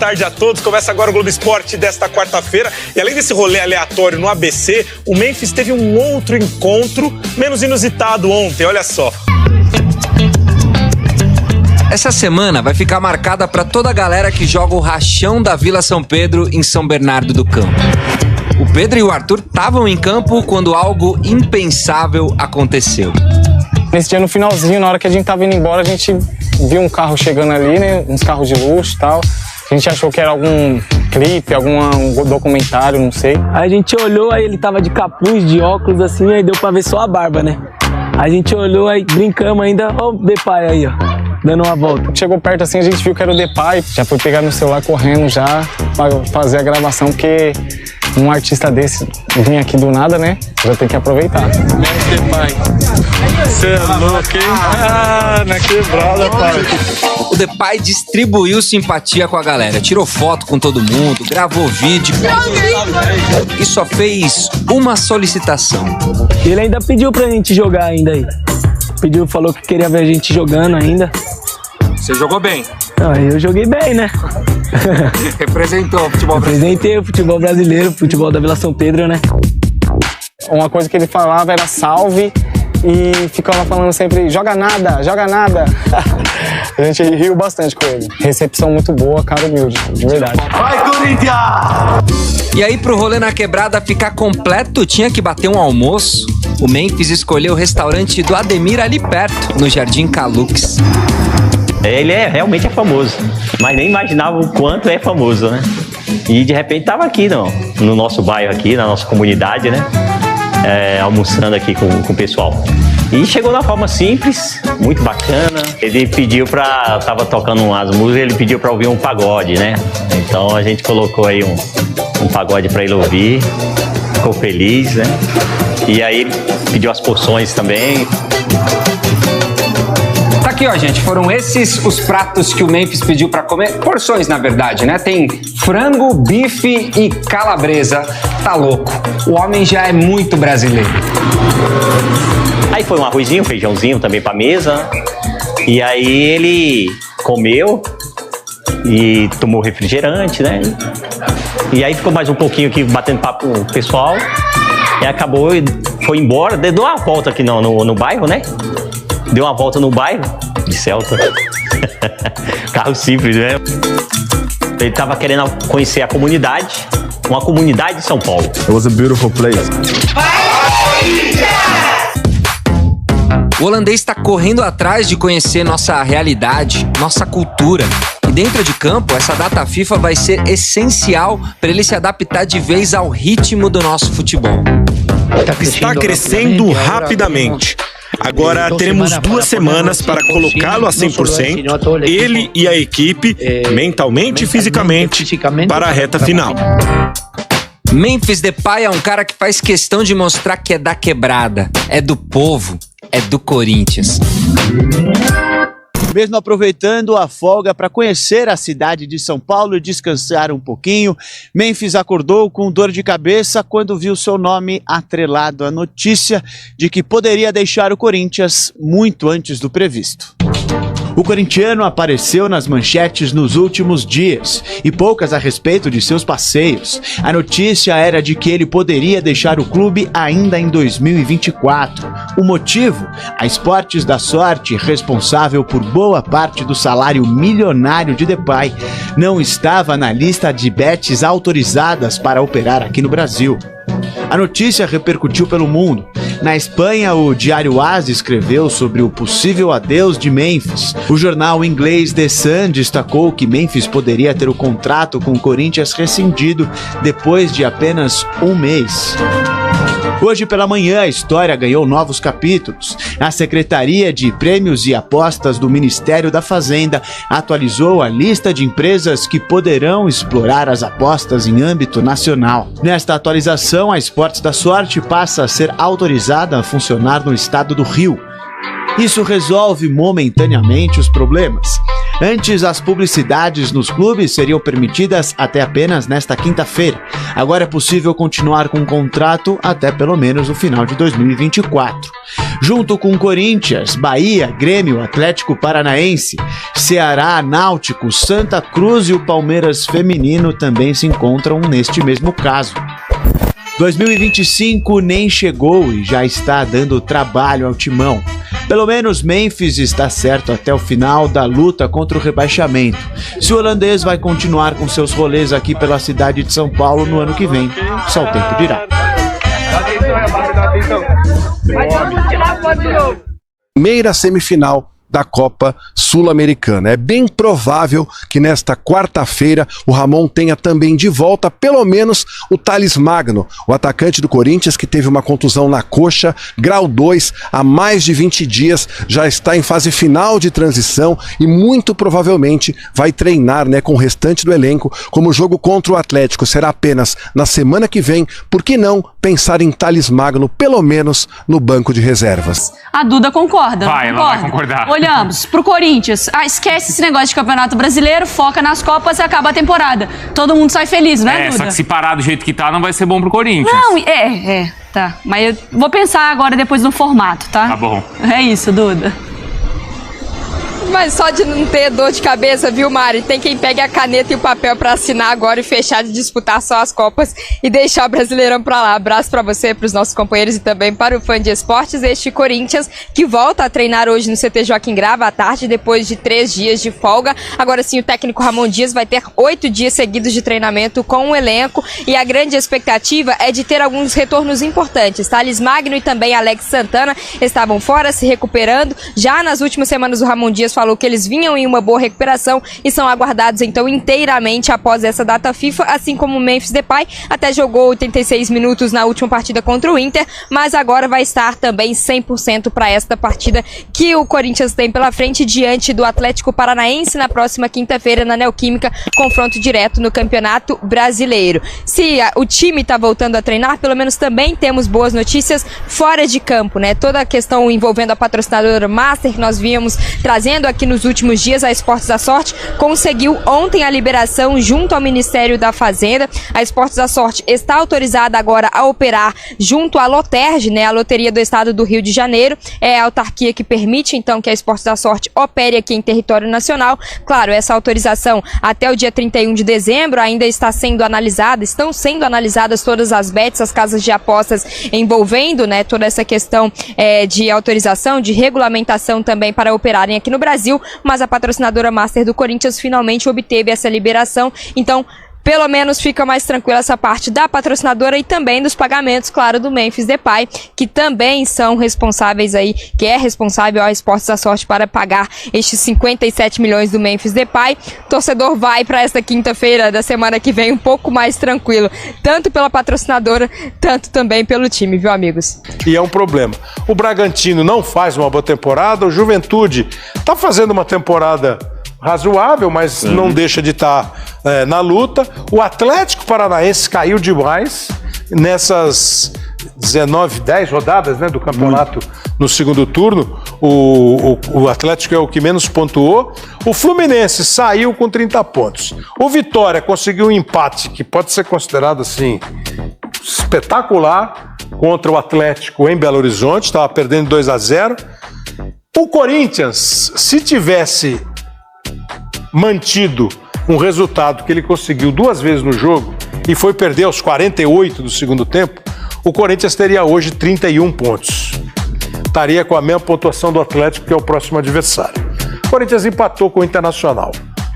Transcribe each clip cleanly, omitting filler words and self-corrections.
tarde a todos. Começa agora o Globo Esporte desta quarta-feira. E além desse rolê aleatório no ABC, o Memphis teve um outro encontro menos inusitado ontem, olha só. Essa semana vai ficar marcada para toda a galera que joga o rachão da Vila São Pedro em São Bernardo do Campo. O Pedro e o Arthur estavam em campo quando algo impensável aconteceu. Nesse dia, no finalzinho, na hora que a gente tava indo embora, a gente viu um carro chegando ali, né? Uns carros de luxo e tal. A gente achou que era algum clipe, algum documentário, não sei. Aí a gente olhou, aí ele tava de capuz, de óculos assim, aí deu pra ver só a barba, né? A gente olhou, aí brincamos ainda, ó o Depay aí, ó, dando uma volta. Chegou perto assim, a gente viu que era o Depay, já foi pegar meu celular correndo já pra fazer a gravação, porque um artista desse vir aqui do nada, né? Já tem que aproveitar. Depay, você é louco, hein? Ah, na quebrada, pai. O Depay distribuiu simpatia com a galera, tirou foto com todo mundo, gravou vídeo e só fez uma solicitação. Ele ainda pediu pra gente jogar ainda aí. Pediu, falou que queria ver a gente jogando ainda. Você jogou bem? Ah, eu joguei bem, né? Representou o futebol brasileiro. Representei o futebol brasileiro, o futebol da Vila São Pedro, né? Uma coisa que ele falava era salve e ficava falando sempre, joga nada, joga nada. A gente riu bastante com ele. Recepção muito boa, cara humilde, de verdade. Vai, Corinthians! E aí, pro rolê na quebrada ficar completo, tinha que bater um almoço. O Memphis escolheu o restaurante do Ademir ali perto, no Jardim Calux. Ele realmente é famoso, mas nem imaginava o quanto é famoso, né? E de repente tava aqui no nosso bairro aqui, na nossa comunidade, né? Almoçando aqui com o pessoal. E chegou na forma simples, muito bacana. Ele pediu tava tocando umas músicas, ele pediu pra ouvir um pagode, né? Então a gente colocou aí um pagode pra ele ouvir, ficou feliz, né? E aí ele pediu as porções também. Tá aqui, ó, gente, foram esses os pratos que o Memphis pediu pra comer. Porções, na verdade, né? Tem frango, bife e calabresa. Tá louco. O homem já é muito brasileiro. Aí foi um arrozinho, um feijãozinho também pra mesa. E aí ele comeu e tomou refrigerante, né? E aí ficou mais um pouquinho aqui batendo papo com o pessoal. E acabou e foi embora. Deu uma volta aqui no bairro, né? Deu uma volta no bairro de Celta. Carro simples, né? Ele tava querendo conhecer a comunidade, uma comunidade de São Paulo. It was a beautiful place. O holandês está correndo atrás de conhecer nossa realidade, nossa cultura. E dentro de campo, essa data FIFA vai ser essencial para ele se adaptar de vez ao ritmo do nosso futebol. Está crescendo rapidamente. Agora teremos 2 semanas para colocá-lo a 100%, ele e a equipe, mentalmente e fisicamente, para a reta final. Memphis Depay é um cara que faz questão de mostrar que é da quebrada, é do povo, é do Corinthians. Mesmo aproveitando a folga para conhecer a cidade de São Paulo e descansar um pouquinho, Memphis acordou com dor de cabeça quando viu seu nome atrelado à notícia de que poderia deixar o Corinthians muito antes do previsto. O corintiano apareceu nas manchetes nos últimos dias, e poucas a respeito de seus passeios. A notícia era de que ele poderia deixar o clube ainda em 2024. O motivo? A Esportes da Sorte, responsável por boa parte do salário milionário de Depay, não estava na lista de bets autorizadas para operar aqui no Brasil. A notícia repercutiu pelo mundo. Na Espanha, o diário AS escreveu sobre o possível adeus de Memphis. O jornal inglês The Sun destacou que Memphis poderia ter o contrato com o Corinthians rescindido depois de apenas um mês. Hoje pela manhã, a história ganhou novos capítulos. A Secretaria de Prêmios e Apostas do Ministério da Fazenda atualizou a lista de empresas que poderão explorar as apostas em âmbito nacional. Nesta atualização, a Esportes da Sorte passa a ser autorizada a funcionar no estado do Rio. Isso resolve momentaneamente os problemas. Antes, as publicidades nos clubes seriam permitidas até apenas nesta quinta-feira. Agora é possível continuar com o contrato até pelo menos o final de 2024. Junto com Corinthians, Bahia, Grêmio, Atlético Paranaense, Ceará, Náutico, Santa Cruz e o Palmeiras feminino também se encontram neste mesmo caso. 2025 nem chegou e já está dando trabalho ao timão. Pelo menos Memphis está certo até o final da luta contra o rebaixamento. Se o holandês vai continuar com seus rolês aqui pela cidade de São Paulo no ano que vem, só o tempo dirá. Primeira semifinal da Copa Sul-Americana. É bem provável que nesta quarta-feira o Ramon tenha também de volta pelo menos o Thales Magno, o atacante do Corinthians que teve uma contusão na coxa, grau 2, há mais de 20 dias, já está em fase final de transição e muito provavelmente vai treinar, com o restante do elenco, como o jogo contra o Atlético será apenas na semana que vem. Por que não pensar em Thales Magno pelo menos no banco de reservas? A Duda concorda. Ela vai concordar. Olhamos pro Corinthians. Esquece esse negócio de Campeonato Brasileiro, foca nas Copas e acaba a temporada. Todo mundo sai feliz, né, Duda? Só que se parar do jeito que tá, não vai ser bom pro Corinthians. Não, tá. Mas eu vou pensar agora depois no formato, tá? Tá bom. É isso, Duda. Mas só de não ter dor de cabeça, viu, Mari? Tem quem pegue a caneta e o papel pra assinar agora e fechar de disputar só as Copas e deixar o Brasileirão pra lá. Abraço pra você, pros nossos companheiros e também para o fã de esportes. Este Corinthians que volta a treinar hoje no CT Joaquim Grava à tarde, depois de 3 dias de folga. Agora sim, o técnico Ramon Dias vai ter 8 dias seguidos de treinamento com o elenco e a grande expectativa é de ter alguns retornos importantes. Thales Magno e também Alex Santana estavam fora, se recuperando. Já nas últimas semanas o Ramon Dias falou que eles vinham em uma boa recuperação e são aguardados então inteiramente após essa data FIFA, assim como o Memphis Depay, até jogou 86 minutos na última partida contra o Inter, mas agora vai estar também 100% para esta partida que o Corinthians tem pela frente diante do Atlético Paranaense na próxima quinta-feira na Neoquímica, confronto direto no Campeonato Brasileiro. Se o time está voltando a treinar, pelo menos também temos boas notícias fora de campo, Toda a questão envolvendo a patrocinadora Master que nós víamos trazendo aqui nos últimos dias, a Esportes da Sorte conseguiu ontem a liberação junto ao Ministério da Fazenda. A Esportes da Sorte está autorizada agora a operar junto à Loterge, a Loteria do Estado do Rio de Janeiro. É a autarquia que permite então que a Esportes da Sorte opere aqui em território nacional. Claro, essa autorização até o dia 31 de dezembro ainda está sendo analisada, estão sendo analisadas todas as bets, as casas de apostas envolvendo, toda essa questão de autorização, de regulamentação também para operarem aqui no Brasil, mas a patrocinadora Master do Corinthians finalmente obteve essa liberação, então pelo menos fica mais tranquila essa parte da patrocinadora e também dos pagamentos, claro, do Memphis Depay, que também são responsáveis aí, que é responsável a Esportes da Sorte para pagar estes 57 milhões do Memphis Depay. O torcedor vai para esta quinta-feira da semana que vem um pouco mais tranquilo, tanto pela patrocinadora, tanto também pelo time, viu, amigos? E é um problema. O Bragantino não faz uma boa temporada, o Juventude está fazendo uma temporada razoável, mas não deixa de estar na luta. O Atlético Paranaense caiu demais nessas 10 rodadas do campeonato no segundo turno. O Atlético é o que menos pontuou. O Fluminense saiu com 30 pontos. O Vitória conseguiu um empate que pode ser considerado assim espetacular contra o Atlético em Belo Horizonte, estava perdendo 2-0. O Corinthians, se tivesse mantido um resultado que ele conseguiu 2 vezes no jogo e foi perder aos 48 do segundo tempo, o Corinthians teria hoje 31 pontos. Estaria com a mesma pontuação do Atlético, que é o próximo adversário. O Corinthians empatou com o Internacional.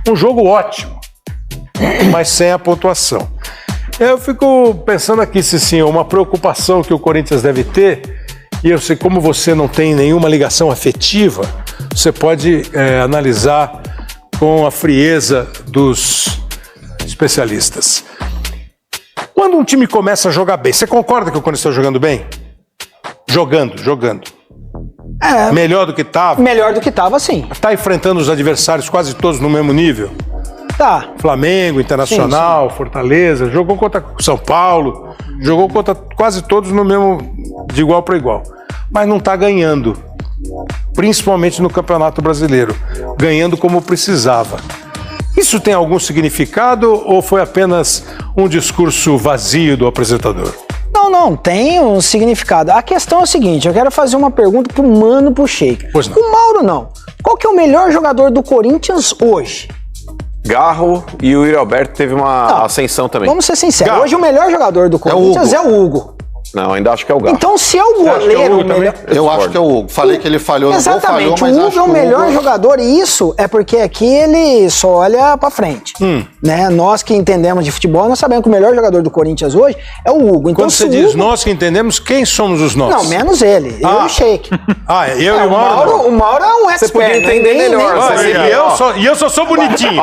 Um jogo ótimo, mas sem a pontuação. Eu fico pensando aqui, se uma preocupação que o Corinthians deve ter, e eu sei como você não tem nenhuma ligação afetiva, você pode analisar com a frieza dos especialistas. Quando um time começa a jogar bem, você concorda que o Corinthians está jogando bem? Jogando. Melhor do que estava? Melhor do que estava, sim. Está enfrentando os adversários quase todos no mesmo nível? Tá. Flamengo, Internacional, sim. Fortaleza, jogou contra São Paulo, jogou contra quase todos no mesmo, de igual para igual. Mas não está ganhando. principalmente no Campeonato Brasileiro, ganhando como precisava. Isso tem algum significado ou foi apenas um discurso vazio do apresentador? Não, tem um significado. A questão é o seguinte, eu quero fazer uma pergunta pro Mano, pro Sheik. Pois não. O Mauro não. Qual que é o melhor jogador do Corinthians hoje? Garro e o Yuri Alberto teve uma ascensão também. Vamos ser sinceros, hoje o melhor jogador do Corinthians é o Hugo. Não, ainda acho que é o Garro. Então, se é o goleiro... Eu acho que é o Hugo. Falei que ele falhou no gol, falhou, mas o Hugo é o melhor jogador e isso é porque aqui ele só olha pra frente. Né? Nós que entendemos de futebol, nós sabemos que o melhor jogador do Corinthians hoje é o Hugo. Então, quando você diz nós que entendemos, quem somos os nós? Não, menos ele. Eu e o Sheik. Eu e o Mauro? O Mauro é um expert. Você podia entender melhor. E eu só sou bonitinho.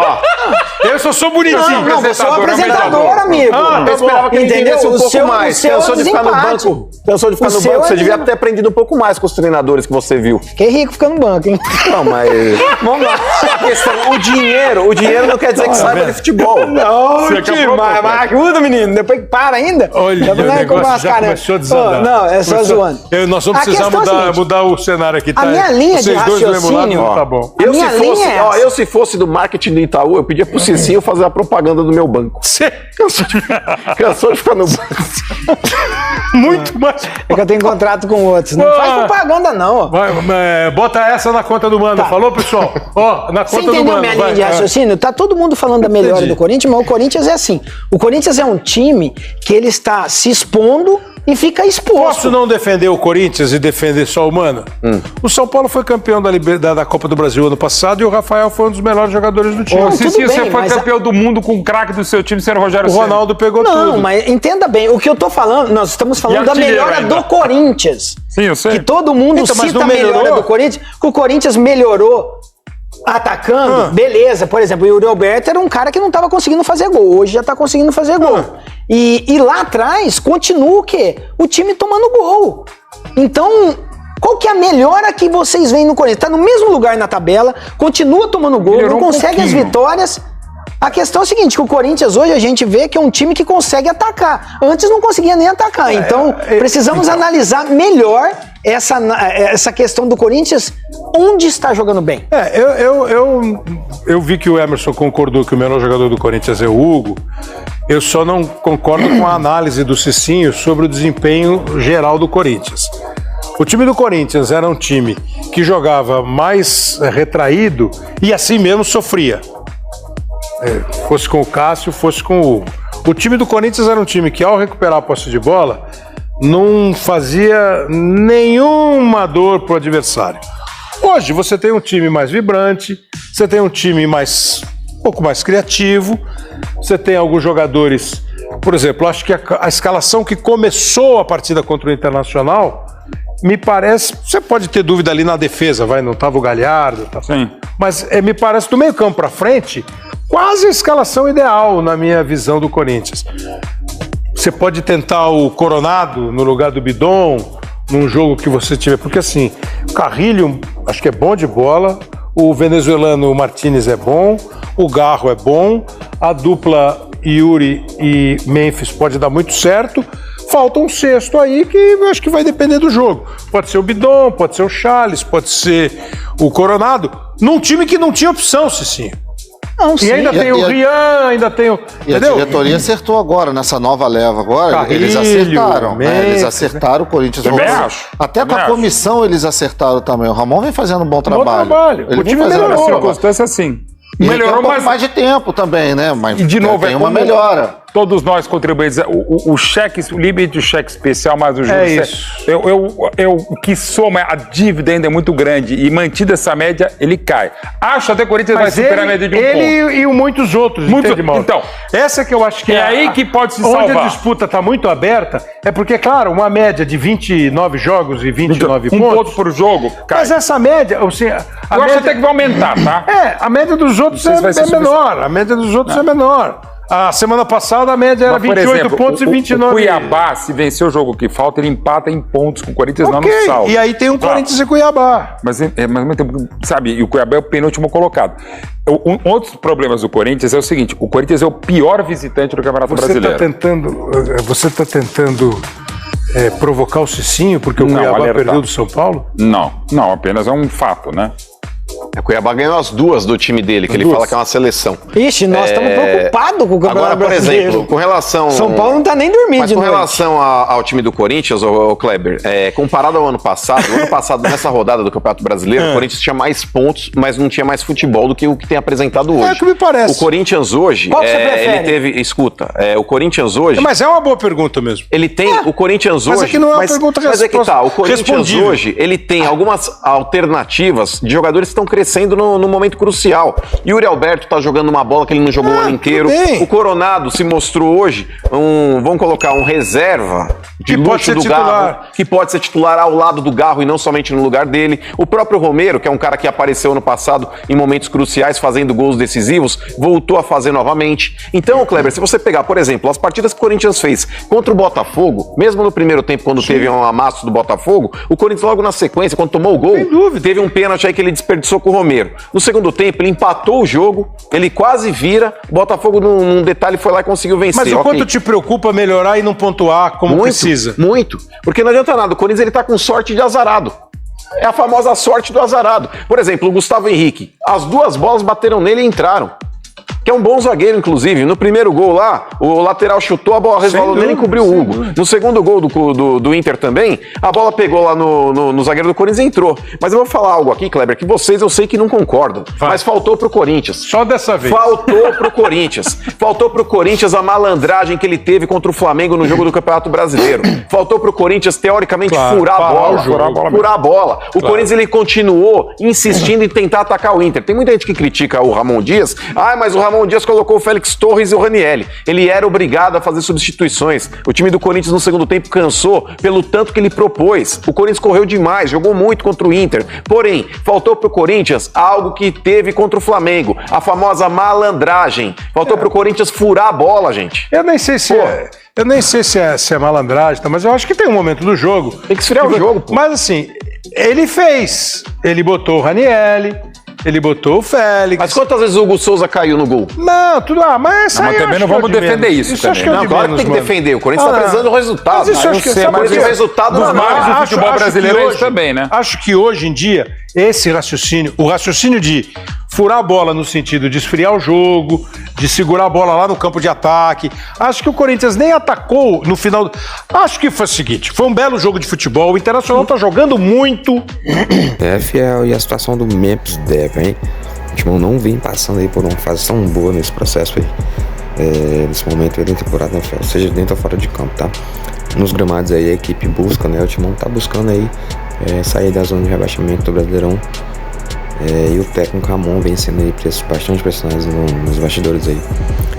Eu só sou bonitinho. Não, você é um apresentador, amigo. Eu esperava que ele entendesse um pouco mais. Cansou de ficar no banco. Cansou de ficar no banco. Você devia ter aprendido um pouco mais com os treinadores que você viu. Fiquei rico ficando no banco, hein? Não, mas... Vamos lá. A questão, o dinheiro não quer dizer que saiba de futebol. Não, mas ajuda, menino. Depois que para ainda. Olha, o negócio já começou a desandar. Não, é só zoando. Nós vamos precisar mudar o cenário aqui, tá? A minha linha de raciocínio... Tá bom. Eu, se fosse do marketing do Itaú, eu pedia pro Cicinho fazer a propaganda do meu banco. Cansou de ficar no banco. Muito mais. É que eu tenho contrato com outros. Não faz propaganda, não. Bota essa na conta do Mano. Tá. Falou, pessoal? Na conta do Mano. Você entendeu minha linha de raciocínio? Tá todo mundo falando da melhora do Corinthians, mas o Corinthians é assim. O Corinthians é um time que ele está se expondo e fica exposto. Posso não defender o Corinthians e defender só o Mano? O São Paulo foi campeão da Copa do Brasil ano passado e o Rafael foi um dos melhores jogadores do time. Se você foi campeão do mundo com o craque do seu time, sendo Rogério Ceni. O Ronaldo pegou tudo. Não, mas entenda bem, o que eu tô falando, nós estamos falando da melhora do Corinthians. Sim, eu sei. Que todo mundo cita a melhora do Corinthians, que o Corinthians melhorou atacando, beleza. Por exemplo, o Yuri Alberto era um cara que não estava conseguindo fazer gol. Hoje já está conseguindo fazer gol. E lá atrás, continua o quê? O time tomando gol. Então, qual que é a melhora que vocês veem no Corinthians? Tá no mesmo lugar na tabela, continua tomando gol, não consegue as vitórias. A questão é o seguinte, que o Corinthians hoje a gente vê que é um time que consegue atacar. Antes não conseguia nem atacar. Então, precisamos analisar melhor essa questão do Corinthians, onde está jogando bem. Eu vi que o Emerson concordou que o melhor jogador do Corinthians é o Hugo. Eu só não concordo com a análise do Cicinho sobre o desempenho geral do Corinthians. O time do Corinthians era um time que jogava mais retraído e assim mesmo sofria. Fosse com o Cássio, fosse com o Hugo. O time do Corinthians era um time que, ao recuperar a posse de bola, não fazia nenhuma dor pro adversário. Hoje você tem um time mais vibrante, você tem um time um pouco mais criativo, você tem alguns jogadores, por exemplo, acho que a escalação que começou a partida contra o Internacional, me parece, você pode ter dúvida ali na defesa, não estava o Galhardo, Sim. Mas me parece do meio campo para frente, quase a escalação ideal na minha visão do Corinthians. Você pode tentar o Coronado no lugar do Bidon, num jogo que você tiver, porque assim, o Carrilho acho que é bom de bola, o venezuelano Martínez é bom, o Garro é bom, a dupla Yuri e Memphis pode dar muito certo. Falta um sexto aí que eu acho que vai depender do jogo. Pode ser o Bidon, pode ser o Charles, pode ser o Coronado, num time que não tinha opção, Cicinho. Não, e ainda tem o Rian, ainda tem o... E entendeu? A diretoria acertou agora, nessa nova leva agora, Carrilho, eles acertaram. Eles acertaram o Corinthians. Até com a comissão eles acertaram também. O Ramon vem fazendo um bom trabalho. O time melhorou, circunstância assim. Melhorou mais de tempo também, né? Mas e de novo tem uma melhora. Todos nós contribuímos. O limite do cheque especial mais o juros. É isso. O que soma a dívida ainda é muito grande e mantida essa média, ele cai. Acho até que o Corinthians vai superar a média de um ponto. Ele e muitos outros, Então, essa que eu acho que é aí que pode se salvar. Onde a disputa está muito aberta, é porque, claro, uma média de 29 jogos e 29 pontos. Um ponto por jogo, cai. Mas essa média, assim, eu acho até que vai aumentar, tá? A média dos outros é menor. A média dos outros é menor. A semana passada a média era 28 pontos e 29. O Cuiabá, se vencer o jogo que falta, ele empata em pontos com o Corinthians, não no saldo. E aí tem um Corinthians e Cuiabá. Mas sabe, e o Cuiabá é o penúltimo colocado. Outros problemas do Corinthians é o seguinte: o Corinthians é o pior visitante do Campeonato Brasileiro. Você está tentando provocar o Cicinho porque o Cuiabá perdeu do São Paulo? Não, apenas é um fato, né? O Cuiabá ganhou as duas do time dele, que ele fala que é uma seleção. Ixi, nós estamos preocupados com o Campeonato Agora, por Brasileiro. exemplo, com relação... São Paulo não tá nem dormindo Mas de com noite. relação ao time do Corinthians, o Kleber, comparado ao ano passado, nessa rodada do Campeonato Brasileiro, o Corinthians tinha mais pontos, mas não tinha mais futebol do que o que tem apresentado hoje. É o que me parece. O Corinthians hoje, Qual que você prefere? ele teve... Escuta, o Corinthians hoje... Mas é uma boa pergunta mesmo. Ele tem... O Corinthians hoje... Mas é que não é uma pergunta Mas é que tá, o Corinthians respondível. hoje, ele tem algumas alternativas de jogadores que estão crescendo no momento crucial. Yuri Alberto tá jogando uma bola que ele não jogou o ano inteiro. O Coronado se mostrou hoje vamos colocar um reserva de luxo do Garro, que pode ser titular ao lado do Garro e não somente no lugar dele. O próprio Romero, que é um cara que apareceu no passado em momentos cruciais fazendo gols decisivos, voltou a fazer novamente. Então, Kleber, se você pegar, por exemplo, as partidas que o Corinthians fez contra o Botafogo, mesmo no primeiro tempo, quando teve um amasso do Botafogo, o Corinthians logo na sequência, quando tomou o gol, teve um pênalti aí que ele desperdiçou com o Romero. No segundo tempo, ele empatou o jogo, ele quase vira, o Botafogo num detalhe foi lá e conseguiu vencer. Mas o quanto te preocupa melhorar e não pontuar como precisa? Muito, porque não adianta nada, o Corinthians ele tá com sorte de azarado. É a famosa sorte do azarado. Por exemplo, o Gustavo Henrique, as duas bolas bateram nele e entraram. Que é um bom zagueiro, inclusive. No primeiro gol lá, o lateral chutou, a bola resvalou nele e cobriu o Hugo. No segundo gol do Inter também, a bola pegou lá no zagueiro do Corinthians e entrou. Mas eu vou falar algo aqui, Kleber, que vocês eu sei que não concordam. Mas faltou pro Corinthians. Só dessa vez. Faltou pro Corinthians. Faltou pro Corinthians a malandragem que ele teve contra o Flamengo no jogo do Campeonato Brasileiro. Faltou pro Corinthians, teoricamente, furar a bola. O Corinthians, ele continuou insistindo em tentar atacar o Inter. Tem muita gente que critica o Ramon Dias. Mas o Ramon Dias colocou o Félix Torres e o Ranieri. Ele era obrigado a fazer substituições. O time do Corinthians no segundo tempo cansou pelo tanto que ele propôs. O Corinthians correu demais, jogou muito contra o Inter. Porém, faltou pro Corinthians algo que teve contra o Flamengo, a famosa malandragem. Faltou pro Corinthians furar a bola, gente. Eu nem sei se se é malandragem, mas eu acho que tem um momento do jogo. Tem que esfriar o jogo, pô. Mas assim, ele fez. Ele botou o Ranieri, ele botou o Félix. Mas quantas vezes o Hugo Souza caiu no gol? Não, tudo lá, mas mas também não vamos defender isso. Isso acho que é não, claro que tem que defender. O Corinthians está precisando do resultado. Mas isso acho que o resultado dos males do futebol brasileiro é isso também, né? Acho que hoje em dia, esse raciocínio, o raciocínio de furar a bola no sentido de esfriar o jogo, de segurar a bola lá no campo de ataque. Acho que o Corinthians nem atacou no final. Acho que foi o seguinte, foi um belo jogo de futebol, o Internacional tá jogando muito. Fiel, e a situação do Memphis deve, hein? O Timão não vem passando aí por uma fase tão boa nesse processo aí. Nesse momento aí da temporada, né, Fiel? Seja dentro ou fora de campo, tá? Nos gramados aí a equipe busca, né? O Timão tá buscando aí sair da zona de rebaixamento do Brasileirão. E o técnico Ramon vem sendo aí bastante pressionado nos bastidores aí.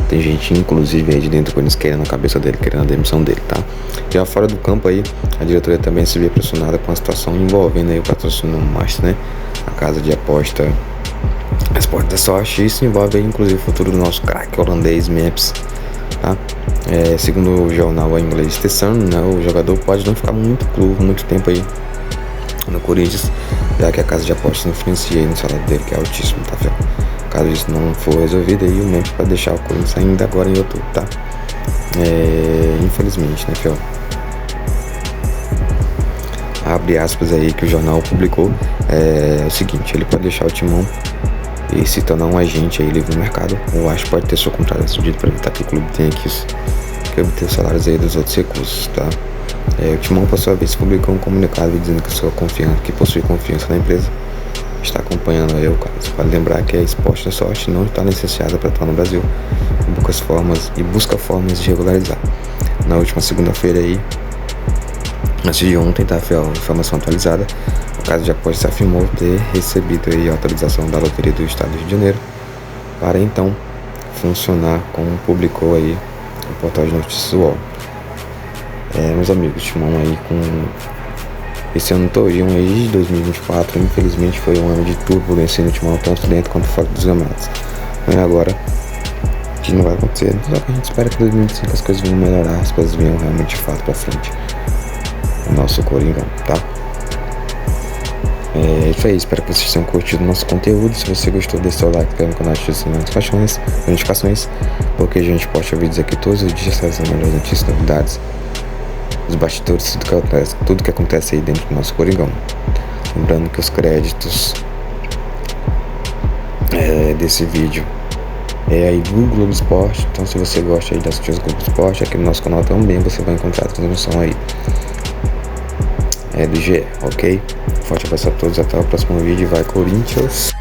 Tem gente, inclusive, aí de dentro do Corinthians querendo a cabeça dele, querendo a demissão dele, tá? Já fora do campo aí, a diretoria também se vê pressionada com a situação envolvendo aí o patrocínio Master, né? A casa de aposta Sport da Sorte. Isso envolve aí, inclusive, o futuro do nosso craque holandês Memphis, tá? Segundo o jornal inglês The Sun, né, o jogador pode não ficar muito tempo aí no Corinthians, já que a casa de apostas influencia aí no salário dele, que é altíssimo, tá, Fiel? Caso isso não for resolvido, aí o Memphis vai deixar o Corinthians ainda agora em outubro, tá? Infelizmente, né, Fiel? Abre aspas aí que o jornal publicou, o seguinte: ele pode deixar o Timão e se tornar um agente aí livre no mercado, ou acho que pode ter seu contrato decidido para evitar que o clube tenha que obter os salários aí dos outros recursos, tá? O Timão, por sua vez, publicou um comunicado dizendo que possui confiança na empresa, está acompanhando aí o caso. Vale lembrar que a Sport da Sorte não está licenciada para atuar no Brasil e busca formas de regularizar. Na última segunda-feira aí, antes de ontem, tá, Fiel, informação atualizada, o caso de apostas afirmou ter recebido aí a autorização da Loteria do Estado do Rio de Janeiro para então funcionar como publicou aí o portal de notícias UOL. Meus amigos, Timão aí com esse ano todinho aí de 2024, infelizmente foi um ano de turbulência no Timão, tanto dentro quanto fora dos gramados. Mas agora, que não vai acontecer, só que a gente espera que em 2025 as coisas venham melhorar, as coisas venham realmente de fato pra frente. O nosso Coringão, tá? Isso aí, espero que vocês tenham curtido o nosso conteúdo. Se você gostou, deixe seu like no canal, ative as notificações, porque a gente posta vídeos aqui todos os dias, trazendo melhores notícias, novidades os bastidores, tudo que acontece aí dentro do nosso Coringão. Lembrando que os créditos desse vídeo é aí do Globo Esporte. Então, se você gosta aí das notícias do Globo Esporte, aqui no nosso canal também você vai encontrar a transmissão aí do GE, ok? Forte abraço a todos, até o próximo vídeo. Vai, Corinthians!